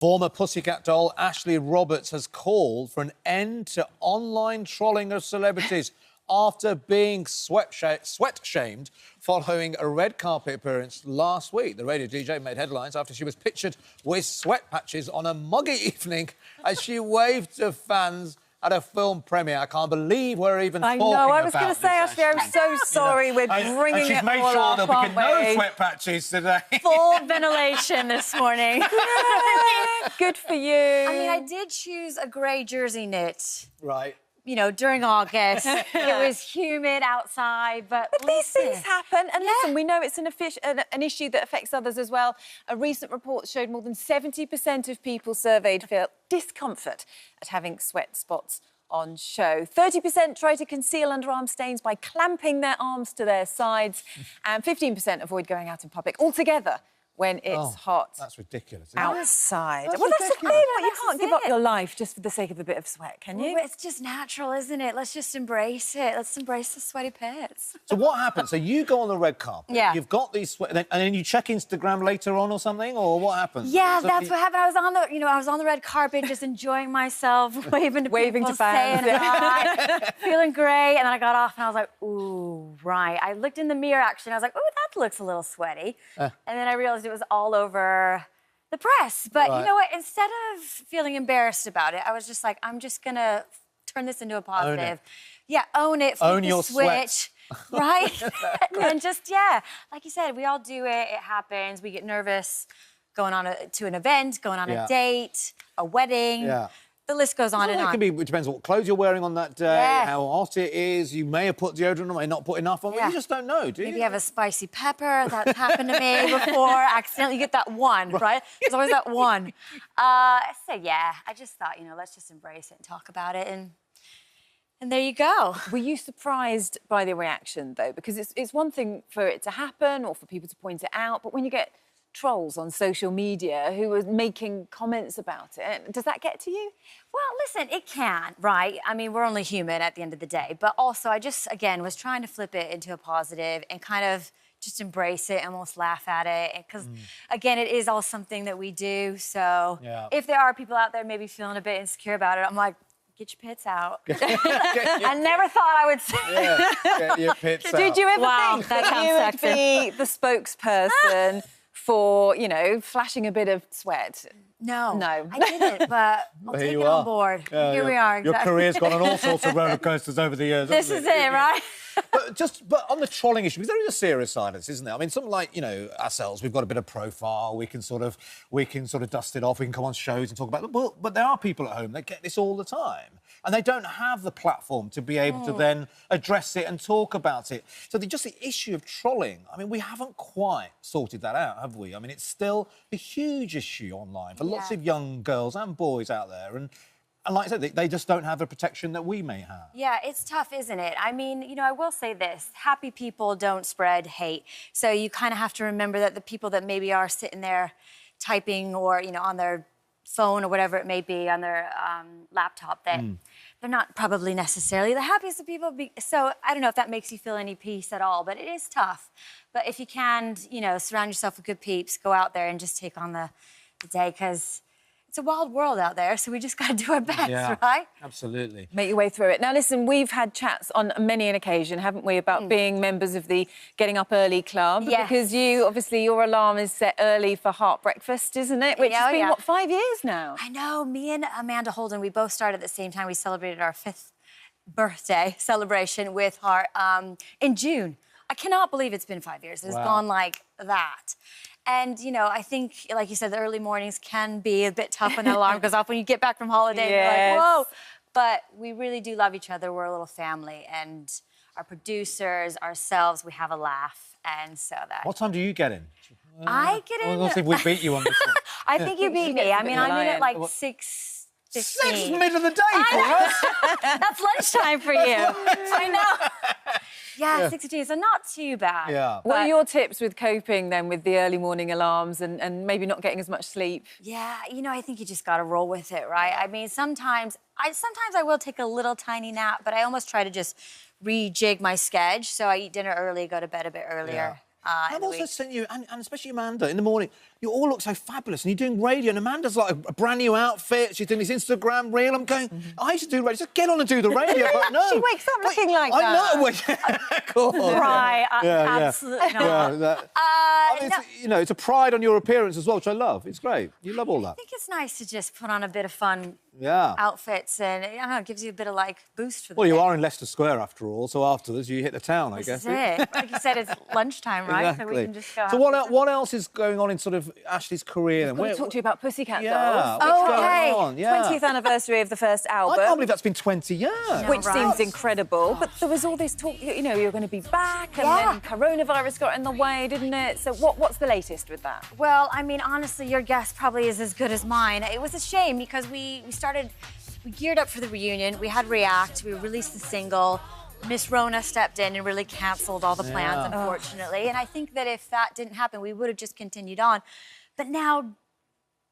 Former Pussycat Doll Ashley Roberts has called for an end to online trolling of celebrities after being sweat-shamed following a red carpet appearance last week. The radio DJ made headlines after she was pictured with sweat patches on a muggy evening as she waved to fans at a film premiere. I can't believe we're even talking about this. I know, I was going to say, Ashley, I'm so sorry we're bringing she's it made all sure up, there'll be aren't no we? sweat patches today. Full ventilation this morning. Good for you. I mean, I did choose a grey jersey knit. Right. You know, during August. It was humid outside, but these things happen. And Yeah. listen, we know it's an issue that affects others as well. A recent report showed more than 70% of people surveyed felt discomfort at having sweat spots on show. 30% try to conceal underarm stains by clamping their arms to their sides, and 15% avoid going out in public altogether when it's hot. That's ridiculous. Isn't it? Outside. That's well, that's the ridiculous. thing. Like, you That's can't give up it. your life just for the sake of a bit of sweat, can you? Well, it's just natural, isn't it? Let's just embrace it. Let's embrace the sweaty pits. So what happens? So you go on the red carpet. Yeah. You've got these sweat, and then you check Instagram later on or something, or what happens? Yeah, So that's what happened. I was on the red carpet, just enjoying myself, waving to Waving people, to fans. saying hi, feeling great. And then I got off, and I was like, ooh, right. I looked in the mirror, actually, and I was like, ooh, that looks a little sweaty. And then I realized it was all over the press. But Right. you know what? Instead of feeling embarrassed about it, I was just like, I'm just gonna turn this into a positive. Yeah, own it. Flip Own the your sweat. switch. Right? And just, like you said, we all do it. It happens. We get nervous going on to an event, going on a date, a wedding. Yeah. The list goes on and Well, on. it depends what clothes you're wearing on that day, Yeah. how hot it is. You may have put deodorant on, may not put enough on. Yeah. You just don't know, do you? Maybe you have a spicy pepper. That's happened to me before. Accidentally get that one, right? There's always that one. I said, I just thought, let's just embrace it and talk about it. And there you go. Were you surprised by the reaction, though? Because it's one thing for it to happen or for people to point it out, but when you get trolls on social media who are making comments about it, does that get to you? Well, listen, it can, right? I mean, we're only human at the end of the day. But also, I just, again, was trying to flip it into a positive and kind of just embrace it, almost laugh at it. Because, again, it is all something that we do. So if there are people out there maybe feeling a bit insecure about it, I'm like, get your pits out. I never thought I would say Get your pits out. Did you ever Wow, think that that sounds you would sexy. be the spokesperson for, flashing a bit of sweat? No. No. I didn't, but I'll take you it are. on board. Yeah, Here we are. Your Exactly. career's gone on all sorts of roller coasters over the years. This is hasn't it, right? But on the trolling issue, because there is a serious side of this, isn't there? I mean, something like, ourselves, we've got a bit of profile, we can sort of dust it off, we can come on shows and talk about it. But there are people at home that get this all the time, and they don't have the platform to be able to then address it and talk about it. So just the issue of trolling, I mean, we haven't quite sorted that out, have we? I mean, it's still a huge issue online for lots of young girls and boys out there, and like I said, they just don't have the protection that we may have. Yeah, it's tough, isn't it? I mean, I will say this. Happy people don't spread hate. So you kind of have to remember that the people that maybe are sitting there typing or, on their phone or whatever it may be, on their laptop, that they're not probably necessarily the happiest of people. So I don't know if that makes you feel any peace at all, but it is tough. But if you can, surround yourself with good peeps, go out there and just take on the day, because it's a wild world out there, so we just got to do our best, right? Absolutely. Make your way through it. Now, listen, we've had chats on many an occasion, haven't we, about being members of the Getting Up Early Club? Yes. Because obviously, your alarm is set early for Heart Breakfast, isn't it? Which has been, 5 years now? I know. Me and Amanda Holden, we both started at the same time. We celebrated our 5th birthday celebration with Heart in June. I cannot believe it's been 5 years. It's gone like that. And, I think, like you said, the early mornings can be a bit tough when the alarm goes off when you get back from holiday. Yes. And you're like, whoa. But we really do love each other. We're a little family. And our producers, ourselves, we have a laugh. And so that... What time do you get in? I get in... We'll see if we beat you on this one. I think you beat me. I mean, I'm in at like 6:15. 6 mid of the day for us. That's lunchtime for you. I know. Yeah, 6:15, so not too bad. Yeah. What are your tips with coping, then, with the early morning alarms and maybe not getting as much sleep? Yeah, I think you just got to roll with it, right? I mean, sometimes I will take a little tiny nap, but I almost try to just rejig my schedule. So I eat dinner early, go to bed a bit earlier. I've also seen you, and especially Amanda, in the morning, you all look so fabulous, and you're doing radio, and Amanda's like a brand new outfit. She's doing this Instagram reel. I'm going, I used to do radio. Just get on and do the radio. But no. She wakes up looking like I that. know. Well, cool. Right, Yeah, absolutely not. I mean, it's, you know, it's a pride on your appearance as well, which I love. It's great. You love all that. I think it's nice to just put on a bit of fun Yeah. outfits, and I don't know, it gives you a bit of like boost for the Well, you day. are in Leicester Square after all, so afterwards you hit the town, I This guess. is it. Like you said, it's lunchtime, right? Exactly. So we can just go. So what else is going on in sort of Ashley's career? I want to talk to you about Pussycat Yeah, Dolls. what's okay. going on? Yeah. 20th anniversary of the first album. I can't believe that's been 20 years. Which right. seems incredible, but there was all this talk, you know, you're going to be back, and Yeah. then coronavirus got in the way, didn't it? So what's the latest with that? Well, I mean, honestly, your guess probably is as good as mine. It was a shame because we geared up for the reunion. We had React. We released the single. Miss Rona stepped in and really canceled all the plans, unfortunately. And I think that if that didn't happen, we would have just continued on. But now,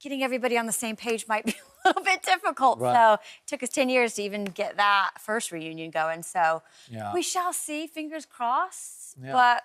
getting everybody on the same page might be a little bit difficult. Right. So it took us 10 years to even get that first reunion going. So Yeah. we shall see, fingers crossed. Yeah. But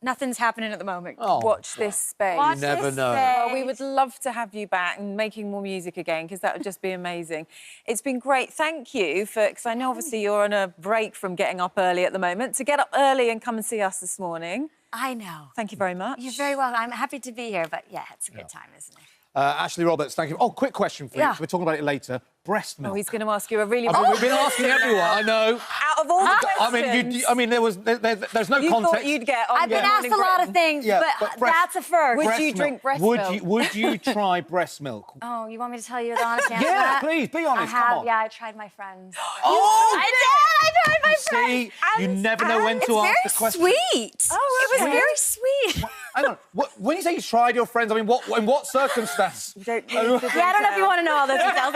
nothing's happening at the moment. Oh, Watch this space. Watch You never this know. Well, we space. would love to have you back and making more music again, because that would just be amazing. It's been great. Thank you because I know obviously you're on a break from getting up early at the moment. To get up early and come and see us this morning. I know. Thank you very much. You're very welcome. I'm happy to be here, but yeah, it's a good time, isn't it? Ashley Roberts, thank you. Oh, quick question for you. Yeah. We're talking about it later. Breast milk. Oh, he's going to ask you a really... I mean, we've been asking everyone, I know. Out of all the questions... I mean, there's no you context. thought you'd get on I've been Good asked Morning a lot Britain. of things, Yeah, but but that's a first. Would Breast you milk. drink breast would milk? You, would you try breast milk? Oh, you want me to tell you the honest answer? Yeah, please, be honest, I have, come on. yeah, I tried my friends. Oh! I did! I tried my See, friends! you never know when to ask the It's question. very sweet. Oh, It was okay. very sweet. Hang on. When you say you tried your friends, I mean, in what circumstance? You don't need Yeah, the I don't know if details. you want to know all the details.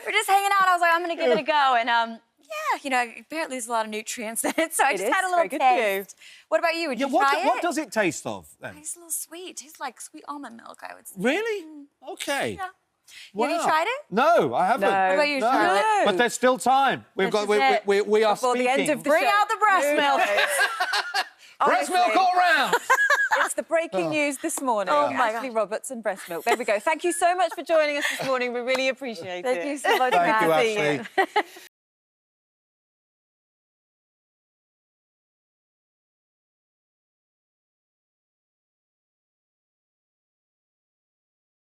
We're just hanging out. I was like, I'm going to give it a go. And, yeah, you know, apparently there's a lot of nutrients in it, so I It just is. had a Very little good for you. taste. What about you? Would you what, try it? what does it taste of, then? It's a little sweet. It tastes like sweet almond milk, I would say. Really? Okay. Yeah. Wow. Have you tried it? No, I haven't. No. What about you, No. Charlotte? But there's still time. We've This got. is it. We are Before speaking. the end of the Bring show. out the breast Who milk. knows? breast milk Honestly. all round. It's the breaking news this morning. Oh, my Ashley God. Roberts and breast milk. There we go. Thank you so much for joining us this morning. We really appreciate it. Thank you so much, Thank you, Matt. Ashley.